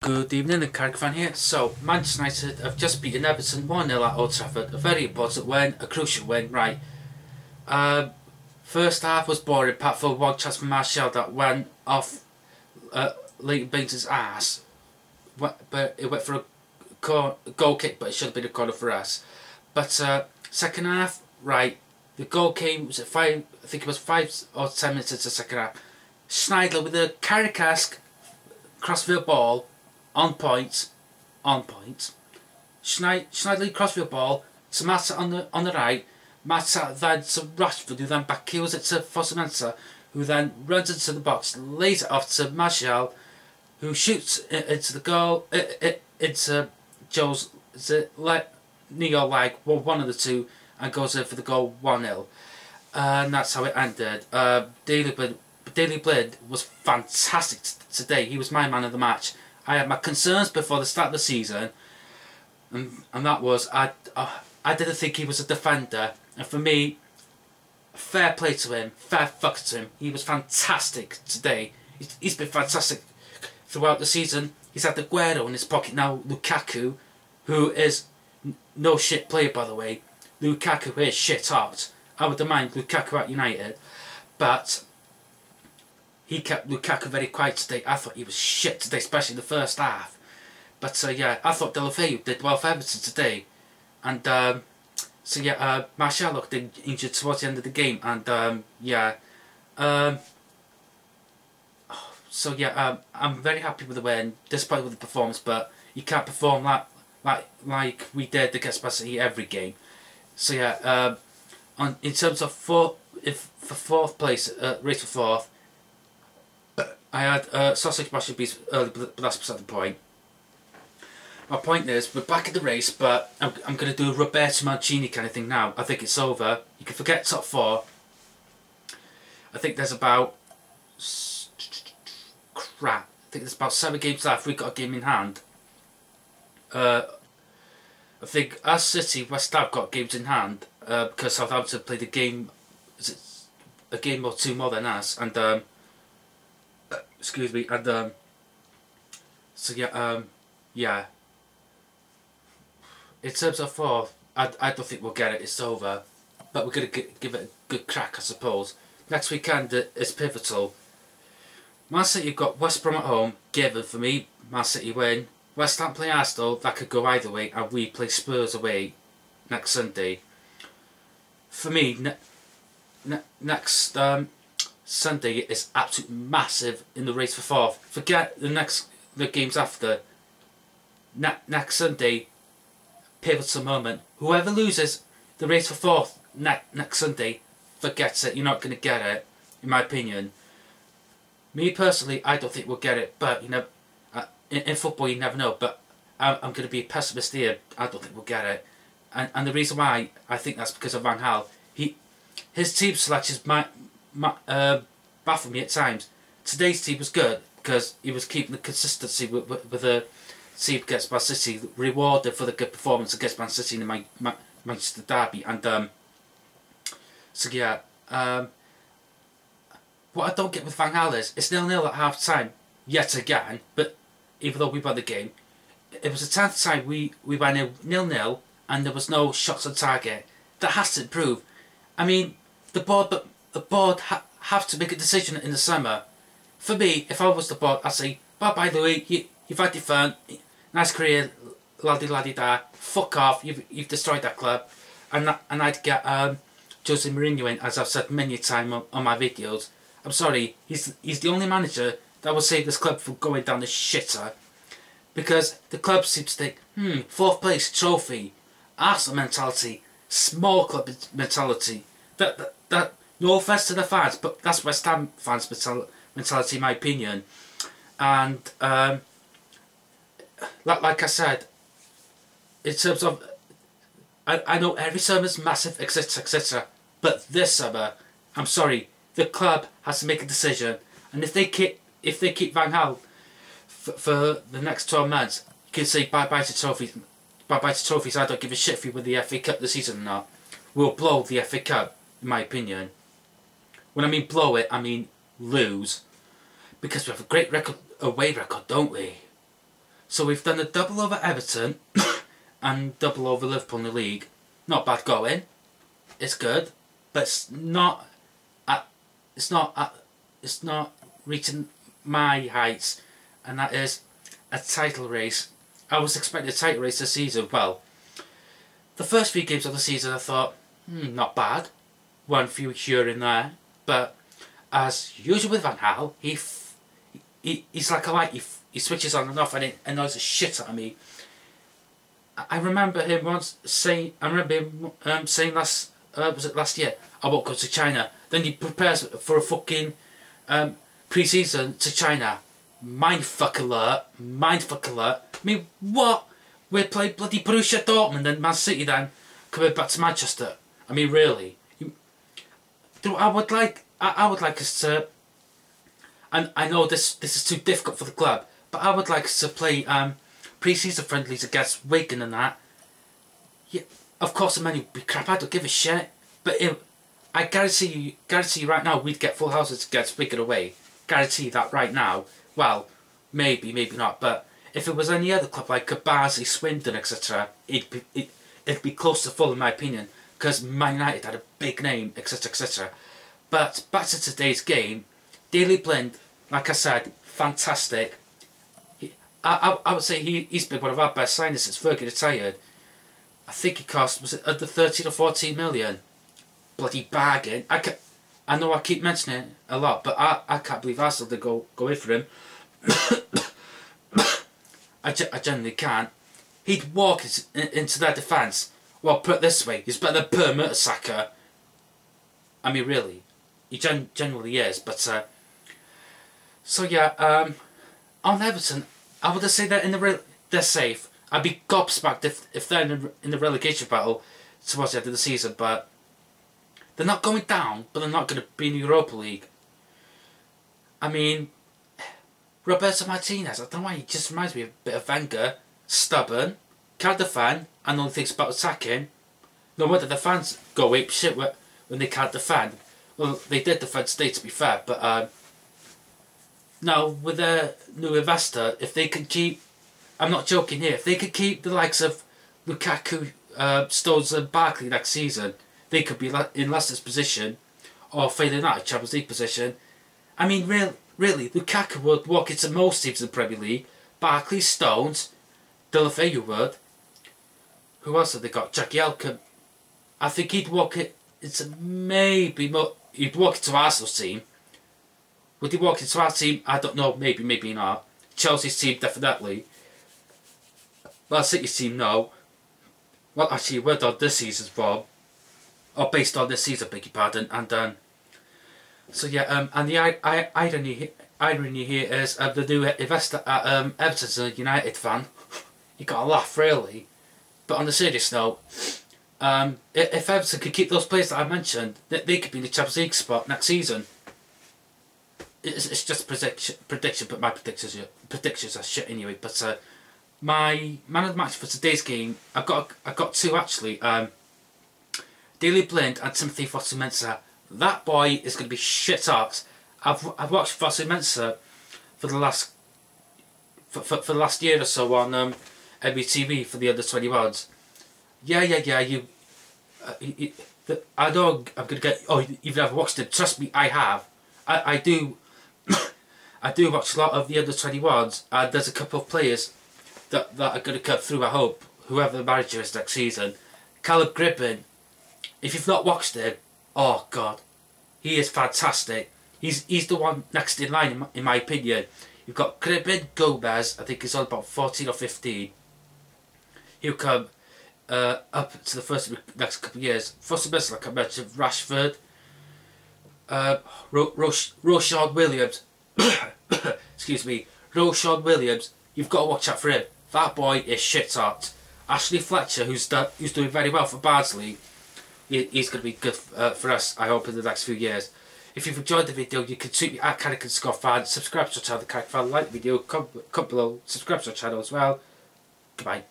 Good evening, the Carrick fan here. So, Manchester United have just beaten Everton 1-0 at Old Trafford. A very important win, a crucial win, right. First half was boring, apart from one chance from Martial that went off Leighton Baines' ass. But it went for a goal kick, but it should have been a corner for us. But second half, right, the goal came, was it 5, I think it was 5 or 10 minutes into the second half. Schneider with a Carrick-esque crossfield ball, on point. Schneider crossfield ball to Mata on the right. Mata then to Rashford, who then backheels it to Fosu-Mensah, who then runs into the box, lays it off to Martial, who shoots it into the goal, into Joe's knee or leg, one of the two, and goes in for the goal 1-0. And that's how it ended. Daley Blind was fantastic today. He was my man of the match. I had my concerns before the start of the season, and that was I didn't think he was a defender. And for me, fair play to him, fair fuck to him. He was fantastic today. He's been fantastic throughout the season. He's had Aguero in his pocket now. Lukaku, who is no shit player by the way. Lukaku is shit hot. I wouldn't mind Lukaku at United, but he kept Lukaku very quiet today. I thought he was shit today, especially in the first half. But yeah, I thought Deulofeu did well for Everton today. And so yeah, Martial looked injured towards the end of the game. And yeah, so yeah, I'm very happy with the win, despite with the performance. But you can't perform like we did against Man City every game. So yeah, in terms of for fourth place, race for fourth, I had sausage mash and beef early, but that's beside the point. My point is, we're back in the race, but I'm going to do a Roberto Mancini kind of thing now. I think it's over. You can forget top 4. I think there's about I think there's about 7 games left. We've got a game in hand. I think as City, West Ham got games in hand because Southampton played a game. Is it a game or 2 more than us? And excuse me. And so yeah, yeah. In terms of 4th, I don't think we'll get it. It's over, but we're gonna give it a good crack, I suppose. Next weekend is pivotal. Man City have got West Brom at home, given for me. Man City win. West Ham play Arsenal, that could go either way, and we play Spurs away next Sunday. For me, next Sunday is absolutely massive in the race for 4th. Forget the games after. Next Sunday, pivotal moment. Whoever loses the race for 4th next Sunday, forget it. You're not going to get it, in my opinion. Me personally, I don't think we'll get it, but you know, in football you never know. But I'm going to be a pessimist here. I don't think we'll get it, and the reason why I think that's because of Van Gaal. His team selections might baffle me at times. Today's team was good because he was keeping the consistency with the team against Man City, rewarded for the good performance against Man City in the Manchester derby. And so yeah, what I don't get with Van Gaal is it's 0-0 at half time yet again. But even though we won the game, it was the 10th time we went 0-0 and there was no shots on target. That has to improve. I mean, the board have to make a decision in the summer. For me, if I was the board, I'd say, bye Louis, you've had your fun, nice career, laddie da, fuck off, you've destroyed that club. And I'd get Jose Mourinho in, as I've said many a time on my videos. I'm sorry, he's the only manager that will save this club from going down the shitter. Because the club seems to think, 4th place, trophy, Arsenal mentality, small club mentality. That no offence to the fans, but that's West Ham fans mentality in my opinion. And like I said, in terms of, I know every summer's massive, etc. But this summer, I'm sorry, the club has to make a decision. And if they keep Van Gaal for the next 12 months, you can say bye bye to trophies. Bye bye to trophies. I don't give a shit if we win the FA Cup this season or not. We'll blow the FA Cup, in my opinion. When I mean blow it, I mean lose. Because we have a great away record, don't we? So we've done a double over Everton and double over Liverpool in the league. Not bad going. It's good, but it's not reaching my heights, and that is a title race. I was expecting a title race this season. Well, the first 3 games of the season I thought, not bad. One few here and there, but as usual with Van Gaal, he's like a light. He switches on and off, and it annoys the shit out of me. I remember him once saying, last year, I won't go to China. Then he prepares for a fucking pre-season to China. Mindfuck alert. I mean, what? We play bloody Borussia Dortmund and Man City then coming back to Manchester. I mean, really? I would like us to, and I know this is too difficult for the club, but I would like us to play pre-season friendlies against Wigan and that. Yeah, of course the money would be crap. I don't give a shit. But I guarantee you right now we'd get full houses against Wigan away. Guarantee that right now. Well, maybe not. But if it was any other club like Barnsley, Swindon, etc., it'd be close to full in my opinion, because Man United had a big name, etc., etc. But back to today's game, Daley Blind, like I said, fantastic. I would say he's been one of our best signings since Fergie retired. I think he cost, was it under 13 or 14 million? Bloody bargain. I know I keep mentioning it a lot, but I can't believe Arsenal did go in for him. I genuinely can't. He'd walk into their defence. Well, put it this way, he's better than Per Mertesacker. I mean, really. He genuinely is, but... so yeah, on Everton, I would say that they're safe. I'd be gobsmacked if they're in the relegation battle towards the end of the season, but they're not going down, but they're not going to be in the Europa League. I mean, Roberto Martinez, I don't know why, he just reminds me a bit of Wenger. Stubborn, can't defend, and only thinks about attacking. No wonder the fans go ape shit when they can't defend. Well, they did defend today, to be fair, but now with their new investor, if they can keep, I'm not joking here, if they could keep the likes of Lukaku, Stones and Barkley next season, they could be in Leicester's position, or failing out, Champions League position. I mean, really, Lukaku would walk into most teams in the Premier League. Barkley, Stones, Deulofeu would. Who else have they got? Jackie Elkin. I think he'd walk it into he'd walk into Arsenal's team. Would he walk into our team? I don't know, maybe not. Chelsea's team, definitely. Well, City's team, no. Well, actually, we're on this season's form. Or based on this season, beg your pardon. And, so yeah, and the irony here is the new investor at Everton's a United fan. You got to laugh, really. But on a serious note, if Everton could keep those players that I mentioned, they could be in the Champions League spot next season. It's just prediction, but my predictions are shit anyway. But my man of the match for today's game, I got 2 actually. Daley Blind and Timothy Fosu-Mensah. That boy is going to be shit hot. I've watched Fosu-Mensah for the last year or so on MBTV for the under-21s. Yeah. I know I'm going to get. Oh, you've never watched it? Trust me, I have. I do. I do watch a lot of the under-21s, and there's a couple of players that are going to come through. I hope, whoever the manager is next season. Caleb Gribbin. If you've not watched him, oh god, he is fantastic. He's the one next in line in my opinion. You've got Gribbin, Gomez. I think he's on about 14 or 15. He'll come up to the first next couple of years. Fosu-Mensah, like I mentioned, Rashford, Roshan Williams. Excuse me, Roshan Williams. You've got to watch out for him. That boy is shit hot. Ashley Fletcher, who's doing very well for Barnsley. He's going to be good for us, I hope, in the next few years. If you've enjoyed the video, you can tweet me at CarrickandScottFan, subscribe to our channel, The Carrick Fan, like the video, comment below, subscribe to our channel as well. Goodbye.